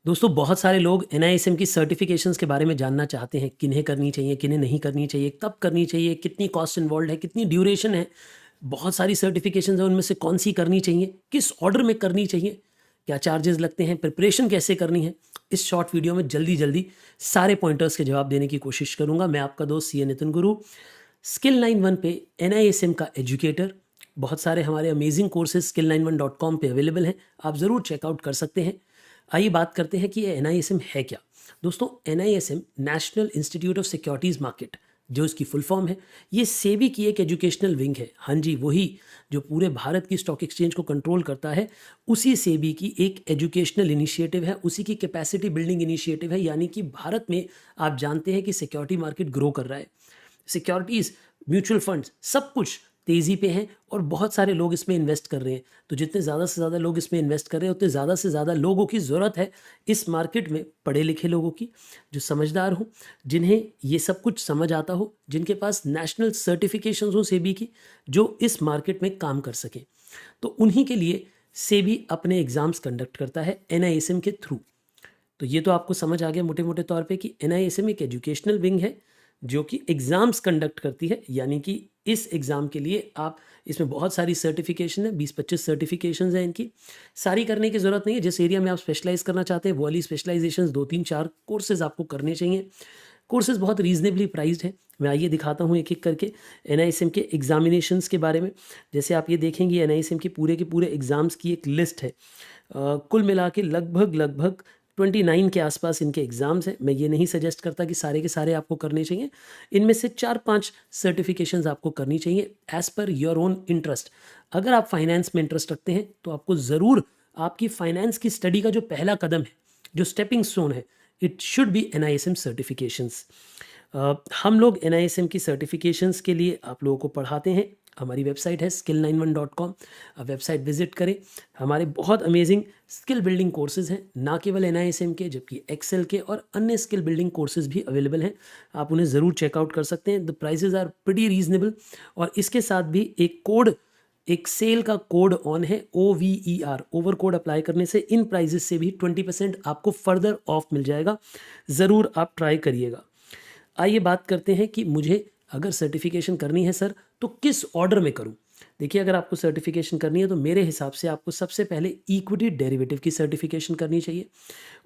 दोस्तों बहुत सारे लोग एनआईएसएम की सर्टिफिकेशंस के बारे में जानना चाहते हैं, किन्हें करनी चाहिए, किन्हें नहीं करनी चाहिए, कब करनी चाहिए, कितनी कॉस्ट इन्वॉल्व है, कितनी ड्यूरेशन है। बहुत सारी सर्टिफिकेशंस हैं, उनमें से कौन सी करनी चाहिए, किस ऑर्डर में करनी चाहिए, क्या चार्जेस लगते हैं, प्रिपरेशन कैसे करनी है। इस शॉर्ट वीडियो में जल्दी जल्दी सारे पॉइंटर्स के जवाब देने की कोशिश करूंगा। मैं आपका दोस्त सीए नितिन गुरु, स्किल 91 पे एनआईएसएम का एजुकेटर। बहुत सारे हमारे अमेजिंग कोर्सेज skill91.com पे अवेलेबल हैं, आप ज़रूर चेकआउट कर सकते हैं। आइए बात करते हैं कि ये एनआईएसएम है क्या। दोस्तों NISM national institute of securities market, जो इसकी फुल फॉर्म है, ये सेबी की एक एजुकेशनल विंग है। हाँ जी, वही जो पूरे भारत की स्टॉक एक्सचेंज को कंट्रोल करता है, उसी सेबी की एक एजुकेशनल इनिशिएटिव है, उसी की कैपेसिटी बिल्डिंग इनिशिएटिव है। यानी कि भारत में आप जानते हैं कि सिक्योरिटी मार्केट ग्रो कर रहा है, सिक्योरिटीज़, म्यूचुअल फंड्स, सब कुछ तेज़ी पे हैं और बहुत सारे लोग इसमें इन्वेस्ट कर रहे हैं। तो जितने ज़्यादा से ज़्यादा लोग इसमें इन्वेस्ट कर रहे हैं, उतने ज़्यादा से ज़्यादा लोगों की ज़रूरत है इस मार्केट में, पढ़े लिखे लोगों की, जो समझदार हों, जिन्हें ये सब कुछ समझ आता हो, जिनके पास नेशनल सर्टिफिकेशन हो सेबी की, जो इस मार्केट में काम कर सकें। तो उन्हीं के लिए सेबी अपने एग्ज़ाम्स कंडक्ट करता है एनआईएसएम के थ्रू। तो ये तो आपको समझ आ गया मोटे मोटे तौर पे कि एनआईएसएम एक एजुकेशनल विंग है जो कि एग्ज़ाम्स कंडक्ट करती है। यानी कि इस एग्ज़ाम के लिए आप, इसमें बहुत सारी सर्टिफिकेशन है, 20-25 सर्टिफिकेशन है इनकी। सारी करने की ज़रूरत नहीं है, जिस एरिया में आप स्पेशलाइज करना चाहते हैं वो वाली स्पेशलाइजेशन 2-3-4 कोर्सेज आपको करने चाहिए। कोर्सेज बहुत रीजनेबली प्राइस्ड है। मैं आइए दिखाता हूँ एक एक करके एनआईएसएम के एग्जामिनेशंस के बारे में। जैसे आप ये देखेंगे एनआईएसएम के पूरे एग्ज़ाम्स की एक लिस्ट है। कुल मिला के लगभग 29 के आसपास इनके एग्ज़ाम्स हैं। मैं ये नहीं सजेस्ट करता कि सारे के सारे आपको करने चाहिए, इनमें से 4-5 सर्टिफिकेशंस आपको करनी चाहिए as per your own interest. अगर आप फाइनेंस में इंटरेस्ट रखते हैं तो आपको ज़रूर आपकी फाइनेंस की स्टडी का जो पहला कदम है, जो स्टेपिंग स्टोन है, it should be NISM certifications. हम लोग एनआईएसएम की सर्टिफिकेशंस के लिए आप लोगों को पढ़ाते हैं। हमारी वेबसाइट है skill91.com, आप वेबसाइट विजिट करें। हमारे बहुत अमेजिंग स्किल बिल्डिंग कोर्सेज हैं, ना केवल एनआईएसएम के, जबकि एक्सेल के और अन्य स्किल बिल्डिंग कोर्सेज भी अवेलेबल हैं। आप उन्हें ज़रूर चेकआउट कर सकते हैं। The prices are pretty reasonable. और इसके साथ भी एक सेल का कोड ऑन है, OVER, ओवर कोड अप्लाई करने से इन प्राइजेस से भी 20% आपको फर्दर ऑफ मिल जाएगा। ज़रूर आप ट्राई करिएगा। आइए बात करते हैं कि मुझे अगर सर्टिफिकेशन करनी है सर तो किस ऑर्डर में करूं। देखिए, अगर आपको सर्टिफिकेशन करनी है तो मेरे हिसाब से आपको सबसे पहले इक्विटी डेरिवेटिव की सर्टिफिकेशन करनी चाहिए।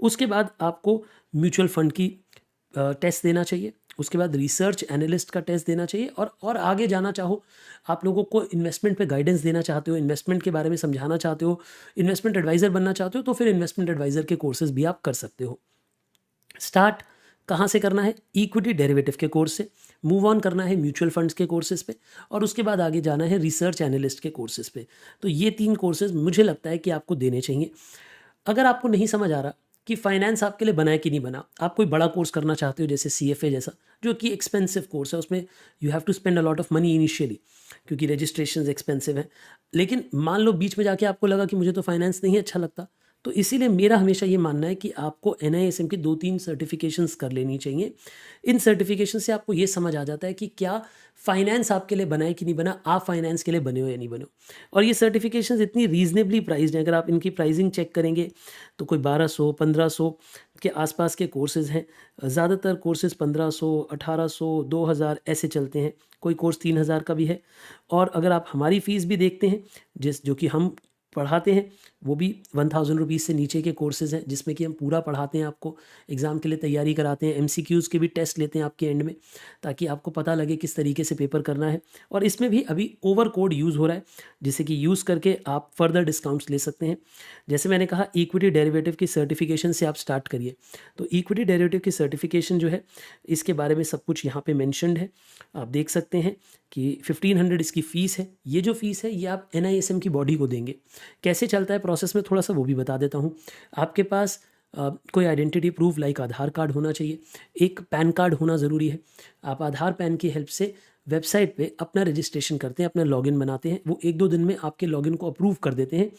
उसके बाद आपको म्यूचुअल फंड की टेस्ट देना चाहिए। उसके बाद रिसर्च एनालिस्ट का टेस्ट देना चाहिए। और आगे जाना चाहो, आप लोगों को इन्वेस्टमेंट पे गाइडेंस देना चाहते हो, इन्वेस्टमेंट के बारे में समझाना चाहते हो, इन्वेस्टमेंट एडवाइज़र बनना चाहते हो, तो फिर इन्वेस्टमेंट एडवाइज़र के कोर्सेज भी आप कर सकते हो। स्टार्ट कहाँ से करना है? इक्विटी डेरिवेटिव के कोर्स से। मूव ऑन करना है म्यूचुअल फंड्स के कोर्सेज पे, और उसके बाद आगे जाना है रिसर्च एनालिस्ट के कोर्सेज पे। तो ये 3 कोर्सेज मुझे लगता है कि आपको देने चाहिए। अगर आपको नहीं समझ आ रहा कि फाइनेंस आपके लिए बना है कि नहीं बना, आप कोई बड़ा कोर्स करना चाहते हो जैसे CFA जैसा, जो कि एक्सपेंसिव कोर्स है, उसमें you have to spend a lot of money initially, क्योंकि रजिस्ट्रेशन एक्सपेंसिव है। लेकिन मान लो बीच में जाके आपको लगा कि मुझे तो फाइनेंस नहीं अच्छा लगता, तो इसीलिए मेरा हमेशा ये मानना है कि आपको एनआईएसएम की 2-3 सर्टिफिकेशंस कर लेनी चाहिए। इन सर्टिफिकेशन से आपको ये समझ आ जाता है कि क्या फाइनेंस आपके लिए बना है कि नहीं बना, आप फाइनेंस के लिए बने हो या नहीं बने हो। और ये सर्टिफिकेशंस इतनी रीजनेबली प्राइस्ड हैं, अगर आप इनकी प्राइसिंग चेक करेंगे तो कोई 1200-1500 के आसपास के कोर्सेज़ हैं। ज़्यादातर कोर्सेज़ 1500, 1800, 2000 ऐसे चलते हैं। कोई कोर्स 3000 का भी है। और अगर आप हमारी फ़ीस भी देखते हैं, जो कि हम पढ़ाते हैं, वो भी 1000 रुपीज़ से नीचे के कोर्सेज़ हैं, जिसमें कि हम पूरा पढ़ाते हैं, आपको एग्ज़ाम के लिए तैयारी कराते हैं, MCQs के भी टेस्ट लेते हैं आपके एंड में, ताकि आपको पता लगे किस तरीके से पेपर करना है। और इसमें भी अभी ओवर कोड यूज़ हो रहा है, जिसे कि यूज़ करके आप फर्दर डिस्काउंट्स ले सकते हैं। जैसे मैंने कहा, इक्विटी डेरिवेटिव की सर्टिफिकेशन से आप स्टार्ट करिए। तो इक्विटी डेरिवेटिव की सर्टिफिकेशन जो है, इसके बारे में सब कुछ यहाँ पे मेंशन्ड है। आप देख सकते हैं कि 1500 इसकी फ़ीस है। ये जो फ़ीस है, ये आप एनआईएसएम की बॉडी को देंगे। कैसे चलता है प्रोसेस में थोड़ा सा वो भी बता देता हूँ। आपके पास कोई आइडेंटिटी प्रूफ लाइक आधार कार्ड होना चाहिए, एक पैन कार्ड होना ज़रूरी है। आप आधार पैन की हेल्प से वेबसाइट पे अपना रजिस्ट्रेशन करते हैं, अपना लॉगिन बनाते हैं। वो 1-2 दिन में आपके लॉगिन को अप्रूव कर देते हैं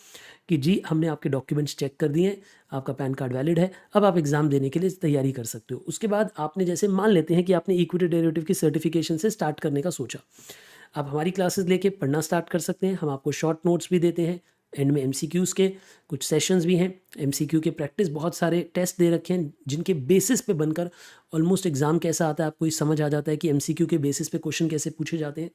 कि जी, हमने आपके डॉक्यूमेंट्स चेक कर दिए हैं, आपका पैन कार्ड वैलिड है, अब आप एग्ज़ाम देने के लिए तैयारी कर सकते हो। उसके बाद आपने, जैसे मान लेते हैं कि आपने इक्विटी डेरिवेटिव की सर्टिफिकेशन से स्टार्ट करने का सोचा, आप हमारी क्लासेस लेके पढ़ना स्टार्ट कर सकते हैं। हम आपको शॉर्ट नोट्स भी देते हैं, एंड में एमसीक्यूज़ के कुछ सेशंस भी हैं, एमसीक्यू के प्रैक्टिस बहुत सारे टेस्ट दे रखे हैं जिनके बेसिस पे बनकर ऑलमोस्ट एग्ज़ाम कैसा आता है आपको ये समझ आ जाता है कि एमसीक्यू के बेसिस पे क्वेश्चन कैसे पूछे जाते हैं,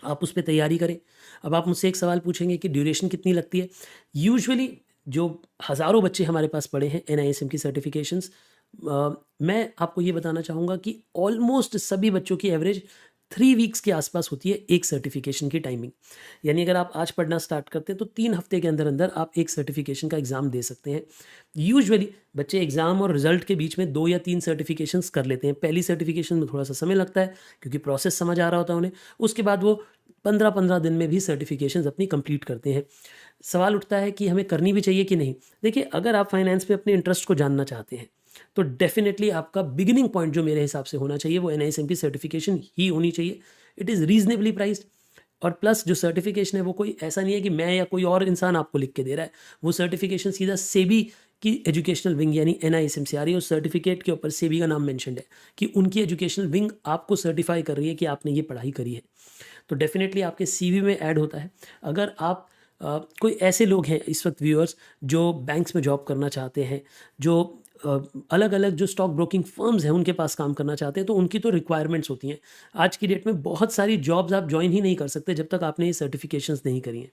आप उस पर तैयारी करें। अब आप मुझसे एक सवाल पूछेंगे कि ड्यूरेशन कितनी लगती है। यूजुअली जो हज़ारों बच्चे हमारे पास पढ़े हैं NISM की सर्टिफिकेशंस, मैं आपको ये बताना चाहूँगा कि ऑलमोस्ट सभी बच्चों की एवरेज 3 वीक्स के आसपास होती है एक सर्टिफिकेशन की टाइमिंग। यानी अगर आप आज पढ़ना स्टार्ट करते हैं तो 3 हफ्ते के अंदर अंदर आप एक सर्टिफिकेशन का एग्ज़ाम दे सकते हैं। यूजुअली बच्चे एग्ज़ाम और रिजल्ट के बीच में 2 या 3 सर्टिफिकेशंस कर लेते हैं। पहली सर्टिफिकेशन में थोड़ा सा समय लगता है क्योंकि प्रोसेस समझ आ रहा होता है उन्हें, उसके बाद वो 15-15 दिन में भी सर्टिफिकेशंस अपनी कंप्लीट करते हैं। सवाल उठता है कि हमें करनी भी चाहिए कि नहीं। देखिए, अगर आप फाइनेंस में अपने इंटरेस्ट को जानना चाहते हैं तो डेफिनेटली आपका बिगिनिंग पॉइंट जो मेरे हिसाब से होना चाहिए वो NISM की सर्टिफिकेशन ही होनी चाहिए। इट इज़ रीजनेबली प्राइस्ड, और प्लस जो सर्टिफिकेशन है वो कोई ऐसा नहीं है कि मैं या कोई और इंसान आपको लिख के दे रहा है। वो सर्टिफिकेशन सीधा सेबी की एजुकेशनल विंग यानी NISM से आ रही है। उस सर्टिफिकेट के ऊपर सेबी का नाम मेंशन्ड है कि उनकी एजुकेशनल विंग आपको सर्टिफाई कर रही है कि आपने ये पढ़ाई करी है, तो डेफिनेटली आपके CV में ऐड होता है। अगर आप कोई ऐसे लोग हैं इस वक्त व्यूअर्स जो बैंक्स में जॉब करना चाहते हैं, जो अलग अलग जो स्टॉक ब्रोकिंग फर्म्स हैं उनके पास काम करना चाहते हैं, तो उनकी तो रिक्वायरमेंट्स होती हैं। आज की डेट में बहुत सारी जॉब्स आप ज्वाइन ही नहीं कर सकते जब तक आपने ये सर्टिफिकेशंस नहीं करी हैं,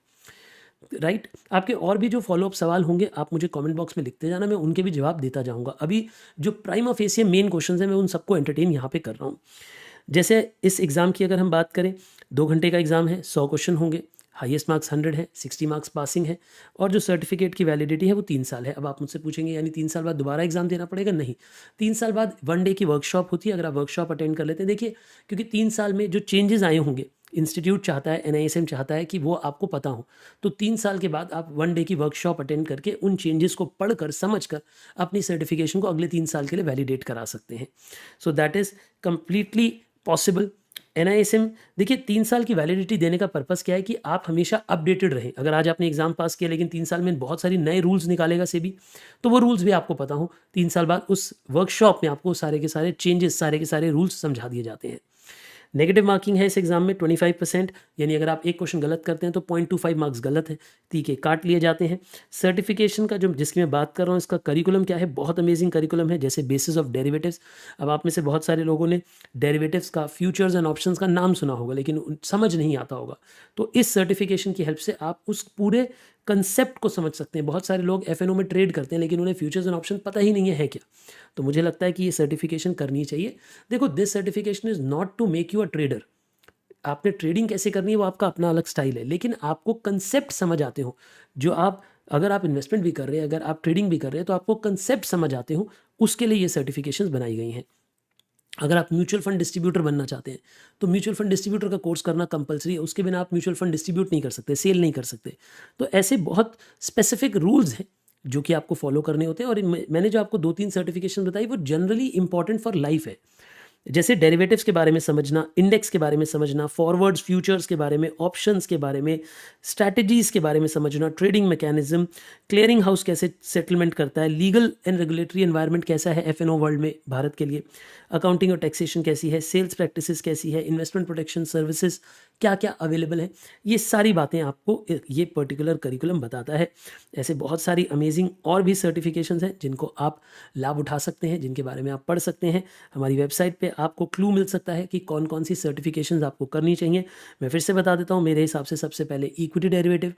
राइट। आपके और भी जो फॉलोअप सवाल होंगे आप मुझे कमेंट बॉक्स में लिखते जाना, मैं उनके भी जवाब देता जाऊंगा। अभी जो प्राइमा फेसिया मेन क्वेश्चन हैं मैं उन सबको एंटरटेन यहाँ पे कर रहा हूँ। जैसे इस एग्ज़ाम की अगर हम बात करें, 2 घंटे का एग्ज़ाम है, 100 क्वेश्चन होंगे, हाईएस्ट मार्क्स 100 है, 60 मार्क्स पासिंग है, और जो सर्टिफिकेट की वैलिडिटी है वो 3 साल है। अब आप मुझसे पूछेंगे यानी 3 साल बाद दोबारा एग्जाम देना पड़ेगा? नहीं, 3 साल बाद 1 डे की वर्कशॉप होती है। अगर आप वर्कशॉप अटेंड कर लेते हैं, देखिए क्योंकि 3 साल में जो चेंजेस आए होंगे, इंस्टीट्यूट चाहता है, NISM चाहता है कि वो आपको पता हो, तो 3 साल के बाद आप 1 डे की वर्कशॉप अटेंड करके उन चेंजेस को पढ़कर समझकर अपनी सर्टिफिकेशन को अगले 3 साल के लिए वैलिडेट करा सकते हैं। So that is completely possible. NISM, देखिए 3 साल की वैलिडिटी देने का पर्पस क्या है कि आप हमेशा अपडेटेड रहें। अगर आज आपने एग्जाम पास किया लेकिन 3 साल में बहुत सारी नए रूल्स निकालेगा सेबी, तो वो रूल्स भी आपको पता हो। 3 साल बाद उस वर्कशॉप में आपको सारे के सारे चेंजेस, सारे के सारे रूल्स समझा दिए जाते हैं। नेगेटिव मार्किंग है इस एग्जाम में 25%, यानी अगर आप एक क्वेश्चन गलत करते हैं तो 0.25 मार्क्स गलत है, तीखे काट लिए जाते हैं। सर्टिफिकेशन का जो जिसकी मैं बात कर रहा हूँ, इसका करिकुलम क्या है, बहुत अमेजिंग करिकुलम है। जैसे बेसिस ऑफ डेरिवेटिव्स, अब आप में से बहुत सारे लोगों ने डेरिवेटिव्स का, फ्यूचर्स एंड ऑप्शंस का नाम सुना होगा लेकिन समझ नहीं आता होगा, तो इस सर्टिफिकेशन की हेल्प से आप उस पूरे कंसेप्ट को समझ सकते हैं। बहुत सारे लोग FNO में ट्रेड करते हैं लेकिन उन्हें फ्यूचर्स एंड ऑप्शन पता ही नहीं है क्या, तो मुझे लगता है कि ये सर्टिफिकेशन करनी चाहिए। देखो, this certification is not to make you a trader. आपने ट्रेडिंग कैसे करनी है वो आपका अपना अलग स्टाइल है, लेकिन आपको कंसेप्ट समझ आते हो, जो आप, अगर आप इन्वेस्टमेंट भी कर रहे हैं, अगर आप ट्रेडिंग भी कर रहे हैं, तो आपको कंसेप्ट समझ आते हो, उसके लिए ये सर्टिफिकेशंस बनाई गई हैं। अगर आप म्यूचुअल फंड डिस्ट्रीब्यूटर बनना चाहते हैं तो म्यूचुअल फंड डिस्ट्रीब्यूटर का कोर्स करना कंपलसरी है, उसके बिना आप म्यूचुअल फंड डिस्ट्रीब्यूट नहीं कर सकते, सेल नहीं कर सकते। तो ऐसे बहुत स्पेसिफिक रूल्स हैं जो कि आपको फॉलो करने होते हैं। और मैंने जो आपको 2-3 सर्टिफिकेशन बताई वो जनरली इंपॉर्टेंट फॉर लाइफ है। जैसे डेरिवेटिव्स के बारे में समझना, इंडेक्स के बारे में समझना, फॉरवर्ड्स, फ्यूचर्स के बारे में, ऑप्शंस के बारे में, स्ट्रैटेजीज के बारे में समझना, ट्रेडिंग मैकेनिज्म, क्लियरिंग हाउस कैसे सेटलमेंट करता है, लीगल एंड रेगुलेटरी एनवायरनमेंट कैसा है FNO वर्ल्ड में भारत के लिए, अकाउंटिंग और टैक्सेशन कैसी है, सेल्स प्रैक्टिसेस कैसी है, इन्वेस्टमेंट प्रोटेक्शन सर्विसेज क्या क्या अवेलेबल है, ये सारी बातें आपको ये पर्टिकुलर करिकुलम बताता है। ऐसे बहुत सारी अमेजिंग और भी सर्टिफिकेशंस हैं जिनको आप लाभ उठा सकते हैं, जिनके बारे में आप पढ़ सकते हैं। हमारी वेबसाइट पे आपको क्लू मिल सकता है कि कौन कौन सी सर्टिफिकेशंस आपको करनी चाहिए। मैं फिर से बता देता हूँ, मेरे हिसाब से सबसे पहले इक्विटी डेरिवेटिव,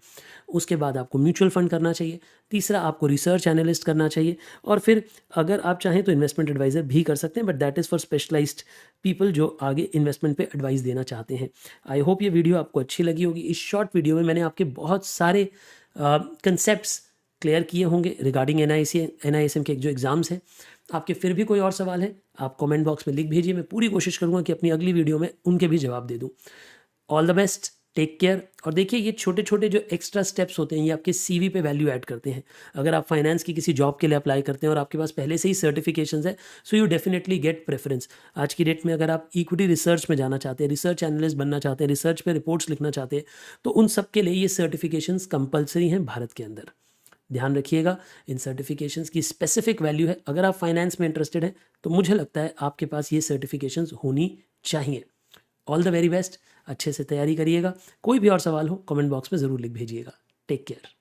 उसके बाद आपको म्यूचुअल फंड करना चाहिए, तीसरा आपको रिसर्च एनालिस्ट करना चाहिए, और फिर अगर आप चाहें तो इन्वेस्टमेंट एडवाइज़र भी कर सकते हैं, but that is for specialized people जो आगे इन्वेस्टमेंट पे एडवाइस देना चाहते हैं। आई होप ये वीडियो आपको अच्छी लगी होगी। इस शॉर्ट वीडियो में मैंने आपके बहुत सारे कंसेप्ट्स क्लियर किए होंगे रिगार्डिंग NISM के जो एग्ज़ाम्स हैं। आपके फिर भी कोई और सवाल है आप कमेंट बॉक्स में लिख भेजिए, मैं पूरी कोशिश करूँगा कि अपनी अगली वीडियो में उनके भी जवाब दे दूँ। All the best, take care. और देखिए, ये छोटे छोटे जो एक्स्ट्रा स्टेप्स होते हैं ये आपके CV पे वैल्यू ऐड करते हैं। अगर आप फाइनेंस की किसी जॉब के लिए अप्लाई करते हैं और आपके पास पहले से ही सर्टिफिकेशंस है, so you definitely get preference. आज की डेट में अगर आप इक्विटी रिसर्च में जाना चाहते हैं, रिसर्च एनालिस्ट बनना चाहते हैं, रिसर्च पे रिपोर्ट्स लिखना चाहते हैं, तो उन सब के लिए ये सर्टिफिकेशंस कंपलसरी हैं भारत के अंदर। ध्यान रखिएगा, इन सर्टिफिकेशंस की स्पेसिफिक वैल्यू है। अगर आप फाइनेंस में इंटरेस्टेड हैं तो मुझे लगता है आपके पास ये सर्टिफिकेशंस होनी चाहिए। ऑल द वेरी बेस्ट, अच्छे से तैयारी करिएगा। कोई भी और सवाल हो कमेंट बॉक्स में ज़रूर लिख भेजिएगा। Take care.